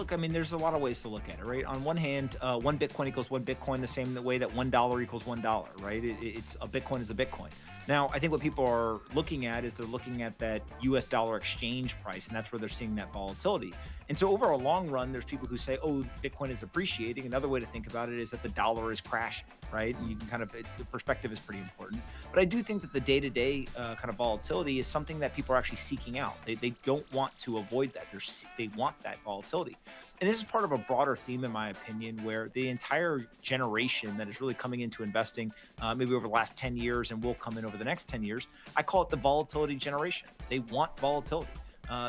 Look, I mean, there's a lot of ways to look at it, right? On one hand, one Bitcoin equals one Bitcoin, the same way that $1 equals $1, right? It's a Bitcoin is a Bitcoin. Now, I think what people are looking at is they're looking at that US dollar exchange price, and that's where they're seeing that volatility. And so, over a long run, there's people who say, oh, Bitcoin is appreciating. Another way to think about it is that the dollar is crashing, right? And you can kind of, the perspective is pretty important. But I do think that the day to day kind of volatility is something that people are actually seeking out. They don't want to avoid that. They want that volatility. And this is part of a broader theme, in my opinion, where the entire generation that is really coming into investing, maybe over the last 10 years and will come in over the next 10 years, I call it the volatility generation. They want volatility.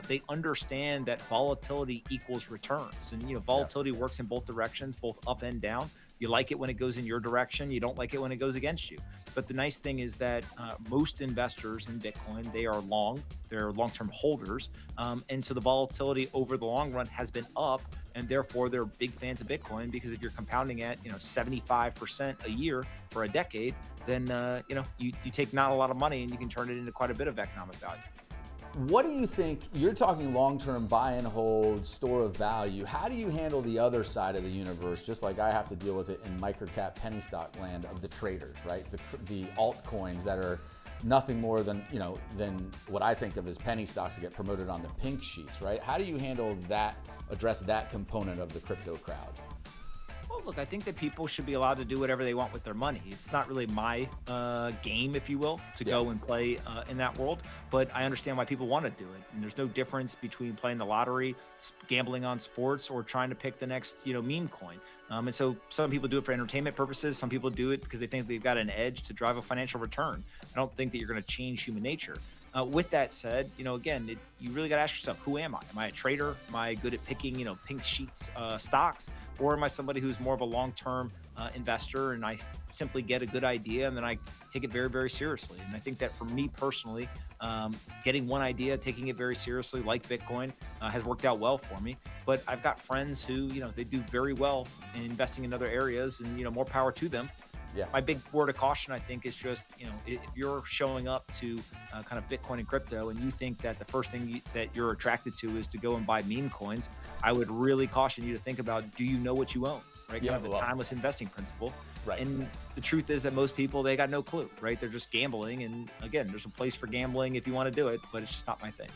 They understand that volatility equals returns, and volatility works in both directions, both up and down. You like it when it goes in your direction. You don't like it when it goes against you. But the nice thing is that most investors in Bitcoin, they are long, they're long-term holders, and so the volatility over the long run has been up, and therefore they're big fans of Bitcoin because if you're compounding at 75% a year for a decade, then you take not a lot of money and you can turn it into quite a bit of economic value. What do you think? You're talking long-term buy and hold, store of value. How do you handle the other side of the universe, just like I have to deal with it in microcap penny stock land of the traders, right? The altcoins that are nothing more than what I think of as penny stocks that get promoted on the pink sheets, right? How do you handle that, address that component of the crypto crowd? Well, look, I think that people should be allowed to do whatever they want with their money. It's not really my game, if you will, to go and play in that world. But I understand why people want to do it. And there's no difference between playing the lottery, gambling on sports, or trying to pick the next, meme coin. And so some people do it for entertainment purposes. Some people do it because they think they've got an edge to drive a financial return. I don't think that you're going to change human nature. With that said, again, you really got to ask yourself, who am I? Am I a trader? Am I good at picking, pink sheets stocks? Or am I somebody who's more of a long-term investor and I simply get a good idea and then I take it very, very seriously? And I think that for me personally, getting one idea, taking it very seriously, like Bitcoin, has worked out well for me. But I've got friends who, they do very well in investing in other areas and, more power to them. Yeah. My big word of caution, I think, is just, if you're showing up to kind of Bitcoin and crypto and you think that the first thing that you're attracted to is to go and buy meme coins, I would really caution you to think about, do you know what you own? Right? Yeah, Kind of the timeless investing principle. Right. And the truth is that most people, they got no clue, right? They're just gambling. And again, there's a place for gambling if you want to do it, but it's just not my thing.